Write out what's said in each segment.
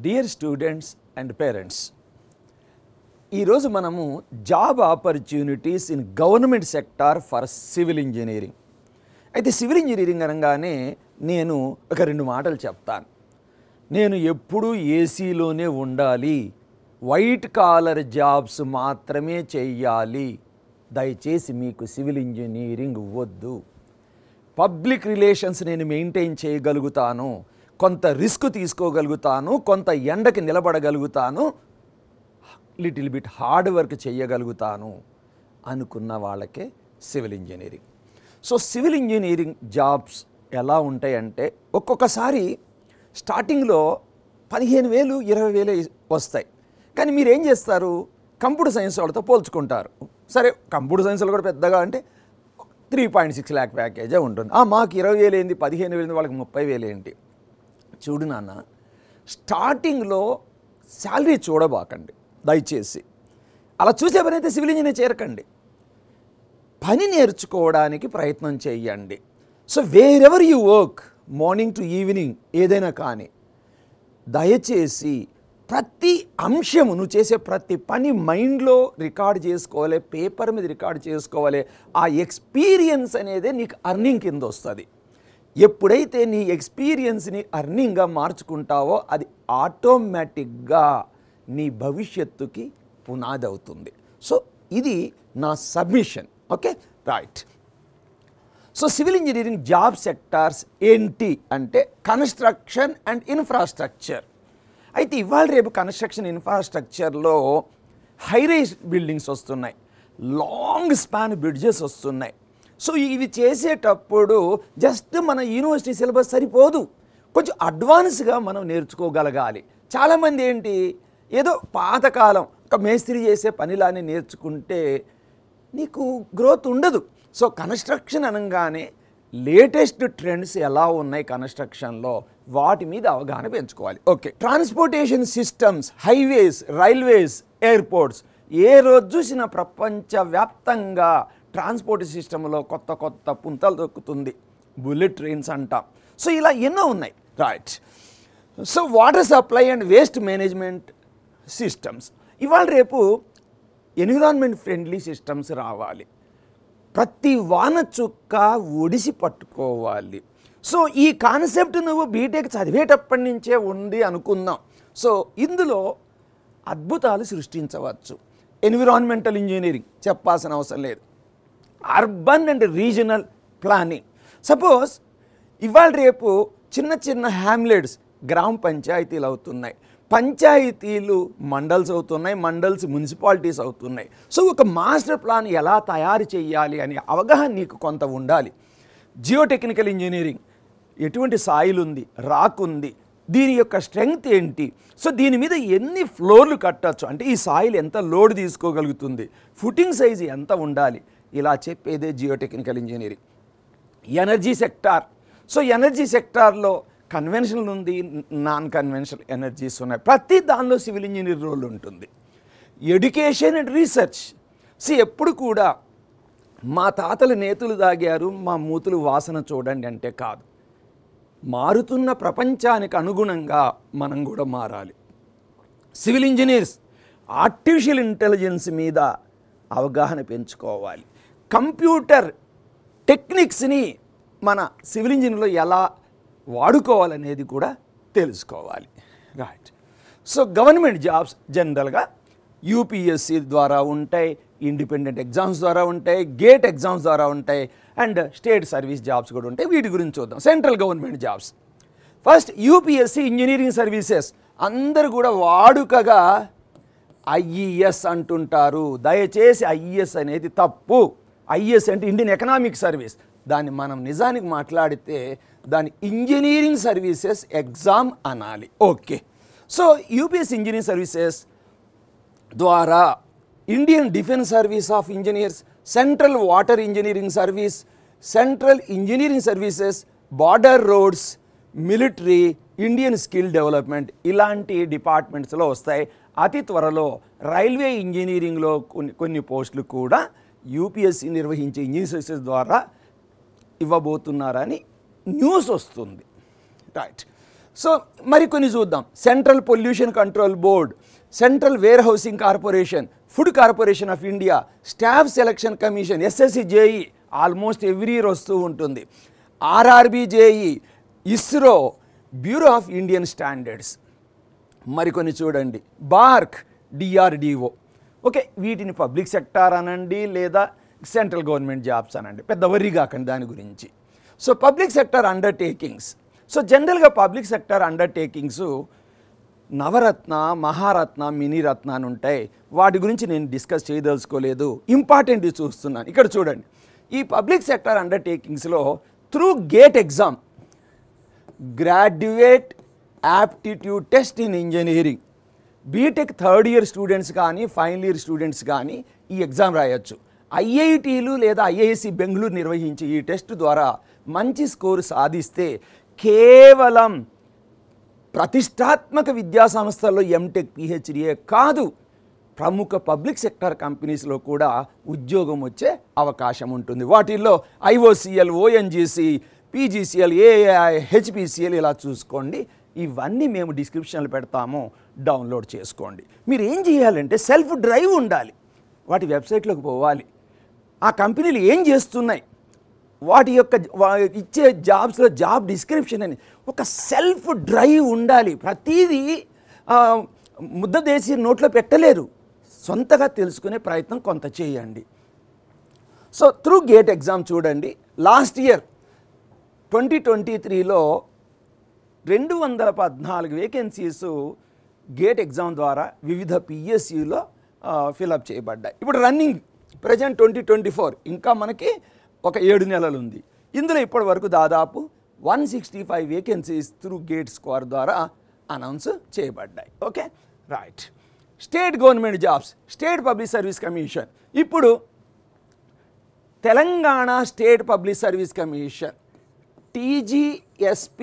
Dear students and parents, ఈరోజు మనము job opportunities in government sector for civil engineering. అయితే civil engineering అనగానే నేను ఒక రెండు మాటలు చెప్తాను. నేను ఎప్పుడూ ఏసీలోనే ఉండాలి, వైట్ కాలర్ జాబ్స్ మాత్రమే చెయ్యాలి, దయచేసి మీకు సివిల్ ఇంజనీరింగ్ వద్దు. పబ్లిక్ రిలేషన్స్ నేను మెయింటైన్ చేయగలుగుతాను, కొంత రిస్క్ తీసుకోగలుగుతాను, కొంత ఎండకి నిలబడగలుగుతాను, లిటిల్ బిట్ హార్డ్ వర్క్ చేయగలుగుతాను అనుకున్న వాళ్ళకే civil engineering. So civil engineering jobs ఎలా ఉంటాయంటే ఒక్కొక్కసారి స్టార్టింగ్లో 15,000 20,000 వస్తాయి. కానీ మీరు ఏం చేస్తారు, కంప్యూటర్ సైన్స్ వాళ్ళతో పోల్చుకుంటారు. సరే కంప్యూటర్ సైన్స్లో కూడా పెద్దగా అంటే 3.6 lakh ప్యాకేజే ఉంటుంది. మాకు 20,000 ఏంటి, 15,000 వాళ్ళకి 30,000 ఏంటి? చూడు నాన్న, స్టార్టింగ్లో శాలరీ చూడబాకండి దయచేసి. అలా చూసే పని అయితే సివిల్ ఇంజనీర్ చేరకండి, పని నేర్చుకోవడానికి ప్రయత్నం చేయండి. So wherever you work, morning to evening ఏదైనా కానీ, దయచేసి ప్రతి అంశము నువ్వు చేసే ప్రతి పని మైండ్లో రికార్డ్ చేసుకోవాలి, పేపర్ మీద రికార్డ్ చేసుకోవాలి. ఆ ఎక్స్పీరియన్స్ అనేది నీకు అర్నింగ్ కింద వస్తుంది. ఎప్పుడైతే నీ ఎక్స్పీరియన్స్ని అర్నింగ్గా మార్చుకుంటావో అది ఆటోమేటిక్గా నీ భవిష్యత్తుకి పునాది అవుతుంది. సో ఇది నా submission. Okay, right. So civil engineering job sectors ఏంటి అంటే కన్స్ట్రక్షన్ అండ్ ఇన్ఫ్రాస్ట్రక్చర్. అయితే ఇవాళ రేపు కన్స్ట్రక్షన్ ఇన్ఫ్రాస్ట్రక్చర్లో హైరైజ్ బిల్డింగ్స్ వస్తున్నాయి, లాంగ్ స్పాన్ బ్రిడ్జెస్ వస్తున్నాయి. సో ఇవి చేసేటప్పుడు జస్ట్ మన యూనివర్సిటీ సిలబస్ సరిపోదు, కొంచెం అడ్వాన్స్గా మనం నేర్చుకోగలగాలి. చాలామంది ఏంటి, ఏదో పాతకాలం ఒక మేస్త్రి చేసే పనిలానే నేర్చుకుంటే నీకు గ్రోత్ ఉండదు. సో కన్స్ట్రక్షన్ అనగానే లేటెస్ట్ ట్రెండ్స్ ఎలా ఉన్నాయి కన్స్ట్రక్షన్లో, వాటి మీద అవగాహన పెంచుకోవాలి. Okay, transportation systems, highways, railways, airports, ఏ రోజు చూసిన ప్రపంచవ్యాప్తంగా ట్రాన్స్పోర్ట్ సిస్టంలో కొత్త కొత్త పుంతలు దొక్కుతుంది. బుల్లెట్ ట్రైన్స్ అంటాం. సో ఇలా ఎన్నో ఉన్నాయి, right. So water supply and waste management systems, ఇవాళ రేపు ఎన్విరాన్మెంట్ ఫ్రెండ్లీ సిస్టమ్స్ రావాలి. ప్రతి వాన చుక్క ఒడిసి పట్టుకోవాలి. సో ఈ కాన్సెప్ట్ నువ్వు బీటెక్ చదివేటప్పటి నుంచే ఉంది అనుకుందాం. సో ఇందులో అద్భుతాలు సృష్టించవచ్చు. ఎన్విరాన్మెంటల్ ఇంజనీరింగ్ చెప్పాల్సిన అవసరం లేదు. Urban and regional planning, suppose ఇవాళ రేపు చిన్న చిన్న హ్యామ్లెట్స్ గ్రామ పంచాయతీలు అవుతున్నాయి, పంచాయతీలు మండల్స్ అవుతున్నాయి, మండల్స్ మున్సిపాలిటీస్ అవుతున్నాయి. సో ఒక మాస్టర్ ప్లాన్ ఎలా తయారు చేయాలి అనే అవగాహన నీకు కొంత ఉండాలి. జియోటెక్నికల్ ఇంజనీరింగ్, ఎటువంటి సాయిల్ ఉంది, రాక్ ఉంది, దీని యొక్క స్ట్రెంగ్త్ ఏంటి, సో దీని మీద ఎన్ని ఫ్లోర్లు కట్టచ్చు, అంటే ఈ సాయిల్ ఎంత లోడ్ తీసుకోగలుగుతుంది, ఫుటింగ్ సైజ్ ఎంత ఉండాలి, ఇలా చెప్పేదే geotechnical engineering. Energy sector, so energy సెక్టార్లో కన్వెన్షనల్ ఉంది, నాన్ కన్వెన్షనల్ ఎనర్జీస్ ఉన్నాయి. ప్రతి దానిలో సివిల్ ఇంజనీర్ రోల్ ఉంటుంది. ఎడ్యుకేషన్ అండ్ రీసెర్చ్, ఎప్పుడు కూడా మా తాతలు నేతులు దాగారు, మా మూతులు వాసన చూడండి అంటే కాదు, మారుతున్న ప్రపంచానికి అనుగుణంగా మనం కూడా మారాలి. సివిల్ ఇంజనీర్స్ ఆర్టిఫిషియల్ ఇంటెలిజెన్స్ మీద అవగాహన పెంచుకోవాలి. కంప్యూటర్ టెక్నిక్స్ని మన సివిల్ ఇంజనీర్లో ఎలా వాడుకోవాలనేది కూడా తెలుసుకోవాలి, రైట్. సో గవర్నమెంట్ జాబ్స్ జనరల్గా యూపీఎస్సీ ద్వారా ఉంటాయి, ఇండిపెండెంట్ ఎగ్జామ్స్ ద్వారా ఉంటాయి, గేట్ ఎగ్జామ్స్ ద్వారా ఉంటాయి, అండ్ స్టేట్ సర్వీస్ జాబ్స్ కూడా ఉంటాయి. వీటి గురించి చూద్దాం. Central government jobs, first UPSC engineering services. అందరూ కూడా వాడుకగా ఐఈఎస్ అంటుంటారు. దయచేసి ఐఈఎస్ అనేది తప్పు. ఐఈఎస్ అంటే ఇండియన్ ఎకనామిక్ సర్వీస్, దాన్ని మనం నిజానికి మాట్లాడితే దాని ఇంజనీరింగ్ సర్వీసెస్ ఎగ్జామ్ అనాలి. Okay, so UPSC engineering services ద్వారా Indian defence service of engineers, central water engineering service, central engineering services, border roads, military, Indian skill development, ఇలాంటి డిపార్ట్మెంట్స్లో వస్తాయి. అతి త్వరలో రైల్వే ఇంజనీరింగ్లో కొన్ని పోస్టులు కూడా యూపీఎస్సీ నిర్వహించే ఇంజనీరింగ్ సర్వీసెస్ ద్వారా ఇవ్వబోతున్నారని న్యూస్ వస్తుంది, రైట్. సో మరికొన్ని చూద్దాం. Central pollution control board, central warehousing corporation, food corporation of India, staff selection commission, SSC JE almost every year వస్తూ ఉంటుంది, RRB JE, ISRO, bureau of Indian standards. మరికొన్ని చూడండి, BARC, DRDO. Okay, వీటిని పబ్లిక్ సెక్టార్ అనండి లేదా central government jobs అనండి, పెద్ద worry కాకండి దాని గురించి. So public sector undertakings. So జనరల్గా పబ్లిక్ సెక్టార్ అండర్టేకింగ్స్ నవరత్న, మహారత్న, మినీరత్న అని ఉంటాయి. వాటి గురించి నేను డిస్కస్ చేయదలుచుకోలేదు, ఇంపార్టెంట్ చూస్తున్నాను. ఇక్కడ చూడండి, ఈ పబ్లిక్ సెక్టార్ అండర్టేకింగ్స్లో through GATE exam, graduate aptitude test in engineering, BTech third year students కానీ ఫైనల్ ఇయర్ స్టూడెంట్స్ కానీ ఈ ఎగ్జామ్ రాయొచ్చు. ఐఐటీలు లేదా ఐఐఎస్సి బెంగళూరు నిర్వహించే ఈ టెస్ట్ ద్వారా మంచి స్కోరు సాధిస్తే కేవలం ప్రతిష్టాత్మక విద్యా సంస్థల్లో ఎంటెక్ పిహెచ్డియే కాదు, ప్రముఖ పబ్లిక్ సెక్టార్ కంపెనీస్లో కూడా ఉద్యోగం వచ్చే అవకాశం ఉంటుంది. వాటిల్లో IOCL, ONGC, PGCL, AI, HPCL ఇలా చూసుకోండి. ఇవన్నీ మేము డిస్క్రిప్షన్లో పెడతాము, డౌన్లోడ్ చేసుకోండి. మీరు ఏం చేయాలంటే సెల్ఫ్ డ్రైవ్ ఉండాలి. వాటి వెబ్సైట్లోకి పోవాలి, ఆ కంపెనీలు ఏం చేస్తున్నాయి, వాటి యొక్క ఇచ్చే జాబ్స్లో జాబ్ డిస్క్రిప్షన్ అని ఒక సెల్ఫ్ డ్రైవ్ ఉండాలి. ప్రతిదీ ముద్ద దేశీ నోట్లో పెట్టలేరు, సొంతగా తెలుసుకునే ప్రయత్నం కొంత చేయండి. సో త్రూ గేట్ ఎగ్జామ్ చూడండి, లాస్ట్ ఇయర్ 2023లో 214 వేకెన్సీస్ గేట్ ఎగ్జామ్ ద్వారా వివిధ పిఎస్యులో ఫిలప్ చేయబడ్డాయి. ఇప్పుడు రన్నింగ్ ప్రజెంట్ 2024, ఇంకా మనకి ఒక 7 నెలలు ఉంది. ఇందులో ఇప్పటి వరకు దాదాపు 165 వేకెన్సీస్ త్రూ గేట్ స్కోర్ ద్వారా అనౌన్స్ చేయబడ్డాయి. Okay, right. State government jobs, state public service commission. ఇప్పుడు Telangana state public service commission TGSPSC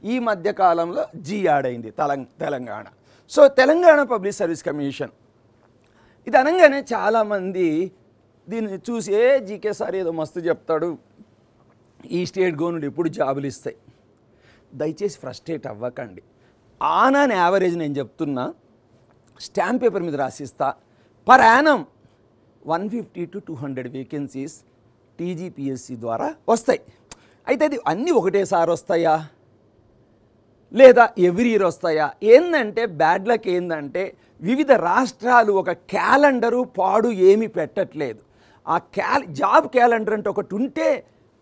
ఈ మధ్యకాలంలో జీ యాడ్ అయింది Telangana. So Telangana public service commission ఇది అనగానే చాలామంది దీన్ని చూసి జీకే సార్ ఏదో మస్తు చెప్తాడు, ఈ స్టేట్ గవర్నమెంట్ ఎప్పుడు జాబులు ఇస్తాయి. దయచేసి ఫ్రస్ట్రేట్ అవ్వకండి. ఆన్ అన్ యావరేజ్ నేను చెప్తున్నా, స్టాంప్ పేపర్ మీద రాసిస్తా, per annum 150 to 200 vacancies TGPSC ద్వారా వస్తాయి. అయితే అది అన్నీ ఒకటేసారి వస్తాయా లేదా ఎవ్రీ ఇయర్ వస్తాయా? ఏందంటే బ్యాడ్ లక్ ఏందంటే వివిధ రాష్ట్రాలు ఒక క్యాలెండరు పాడు ఏమీ పెట్టట్లేదు. ఆ జాబ్ క్యాలెండర్ అంటే ఒకటి ఉంటే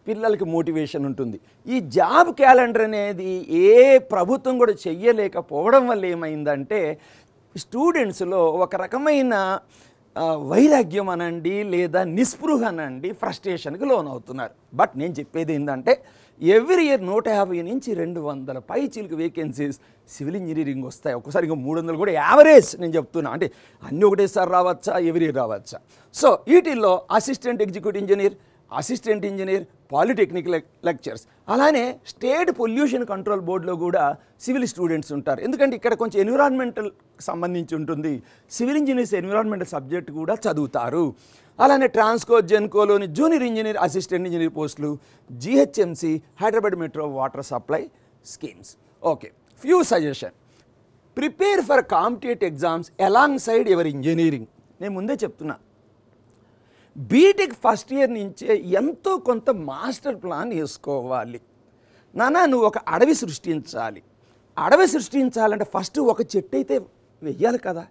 పిల్లలకి మోటివేషన్ ఉంటుంది. ఈ జాబ్ క్యాలెండర్ అనేది ఏ ప్రభుత్వం కూడా చెయ్యలేకపోవడం వల్ల ఏమైందంటే స్టూడెంట్స్లో ఒక రకమైన వైరాగ్యం అనండి లేదా నిస్పృహ అనండి, ఫ్రస్ట్రేషన్కి లోన్ అవుతున్నారు. బట్ నేను చెప్పేది ఏంటంటే ఎవ్రీ ఇయర్ 150 నుంచి 200 పైచీలకు వేకెన్సీస్ సివిల్ ఇంజనీరింగ్ వస్తాయి. ఒక్కసారి ఇంకా 300 కూడా యావరేజ్ నేను చెప్తున్నా. అంటే అన్నీ ఒకటేసారి రావచ్చా, ఎవ్రీ ఇయర్ రావచ్చా? సో వీటిల్లో assistant executive engineer, assistant engineer, polytechnic lectures, అలానే స్టేట్ పొల్యూషన్ కంట్రోల్ బోర్డులో కూడా సివిల్ స్టూడెంట్స్ ఉంటారు. ఎందుకంటే ఇక్కడ కొంచెం ఎన్విరాన్మెంటల్ సంబంధించి ఉంటుంది. సివిల్ ఇంజనీర్స్ ఎన్విరాన్మెంటల్ సబ్జెక్ట్ కూడా చదువుతారు. అలానే ట్రాన్స్కో, జెన్కోలోని జూనియర్ ఇంజనీర్, అసిస్టెంట్ ఇంజనీర్ పోస్టులు, GHMC, Hyderabad metro water supply schemes. Okay, few suggestion. Prepare for competitive exams along side your engineering. నేను ముందే చెప్తున్నా, బీటెక్ ఫస్ట్ ఇయర్ నుంచే ఎంతో కొంత మాస్టర్ ప్లాన్ వేసుకోవాలి. నువ్వు ఒక అడవి సృష్టించాలి. అడవి సృష్టించాలంటే ఫస్ట్ ఒక చెట్టు అయితే వెయ్యాలి కదా.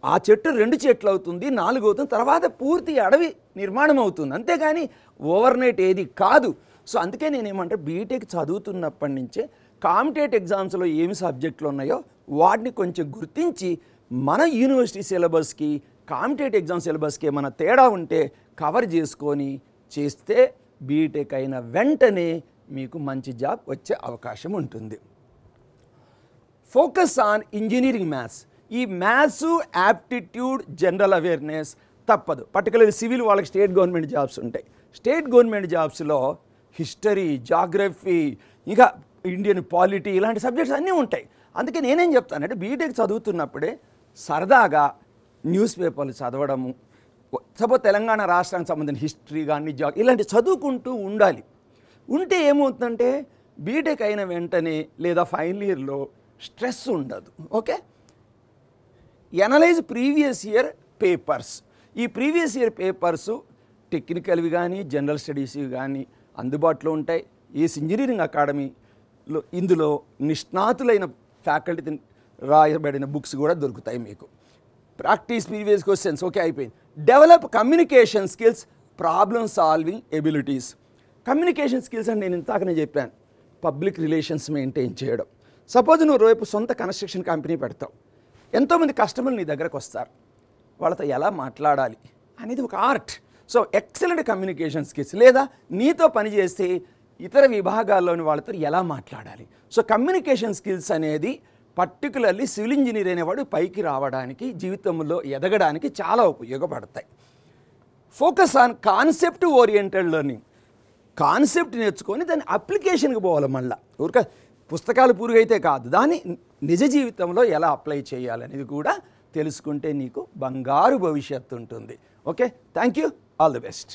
ఆ చెట్టు 2 చెట్లు అవుతుంది, 4 అవుతుంది, తర్వాత పూర్తి అడవి నిర్మాణం అవుతుంది. అంతేగాని ఓవర్ నైట్ ఏది కాదు. సో అందుకే నేనేమంటే బీటెక్ చదువుతున్నప్పటి నుంచే కాంపిటేటివ్ ఎగ్జామ్స్లో ఏమి సబ్జెక్టులు ఉన్నాయో వాటిని కొంచెం గుర్తించి మన యూనివర్సిటీ సిలబస్కి కాంపిటేటివ్ ఎగ్జామ్ సిలబస్కి ఏమైనా తేడా ఉంటే కవర్ చేసుకొని చేస్తే బీటెక్ అయిన వెంటనే మీకు మంచి జాబ్ వచ్చే అవకాశం ఉంటుంది. Focus on engineering maths. ఈ మ్యాథ్స్, యాప్టిట్యూడ్, జనరల్ అవేర్నెస్ తప్పదు. పర్టికులర్లీ సివిల్ వాళ్ళకి స్టేట్ గవర్నమెంట్ జాబ్స్ ఉంటాయి. స్టేట్ గవర్నమెంట్ జాబ్స్లో హిస్టరీ, జాగ్రఫీ, ఇంకా ఇండియన్ పాలిటీ ఇలాంటి సబ్జెక్ట్స్ అన్నీ ఉంటాయి. అందుకే నేనేం చెప్తానంటే బీటెక్ చదువుతున్నప్పుడే సరదాగా న్యూస్ పేపర్లు చదవడము, సపోజ్ తెలంగాణ రాష్ట్రానికి సంబంధించిన హిస్టరీ కానీ ఇలాంటి చదువుకుంటూ ఉండాలి. ఉంటే ఏమవుతుందంటే బీటెక్ అయిన వెంటనే లేదా ఫైనల్ ఇయర్లో స్ట్రెస్ ఉండదు. Okay, analyse previous year papers. ఈ ప్రీవియస్ ఇయర్ పేపర్సు టెక్నికల్వి కానీ జనరల్ స్టడీస్వి కానీ అందుబాటులో ఉంటాయి. ఏస్ ఇంజనీరింగ్ అకాడమీలో ఇందులో నిష్ణాతులైన ఫ్యాకల్టీ రాయబడిన బుక్స్ కూడా దొరుకుతాయి మీకు. ప్రాక్టీస్ ప్రీవియస్ క్వశ్చన్స్ ఓకే అయిపోయింది. Develop communication skills, problem solving abilities. Communication skills అంటే నేను ఇంతాకనే చెప్పాను, పబ్లిక్ రిలేషన్స్ మెయింటైన్ చేయడం. సపోజ్ నువ్వు రేపు సొంత కన్స్ట్రక్షన్ కంపెనీ పెడతావు, ఎంతోమంది కస్టమర్లు నీ దగ్గరకు వస్తారు, వాళ్ళతో ఎలా మాట్లాడాలి అనేది ఒక art. So excellent communication skills. లేదా నీతో పనిచేస్తే ఇతర విభాగాల్లోని వాళ్ళతో ఎలా మాట్లాడాలి. సో కమ్యూనికేషన్ స్కిల్స్ అనేది పర్టికులర్లీ సివిల్ ఇంజనీర్ అనేవాడు పైకి రావడానికి, జీవితంలో ఎదగడానికి చాలా ఉపయోగపడతాయి. Focus on concept oriented learning. Concept నేర్చుకొని దాన్ని అప్లికేషన్కి పోవాలి. మళ్ళీ ఊరిక పుస్తకాలు పూర్వైతే కాదు, దాన్ని నిజ జీవితంలో ఎలా అప్లై చేయాలనేది కూడా తెలుసుకుంటే నీకు బంగారు భవిష్యత్తు ఉంటుంది. Okay, thank you, all the best.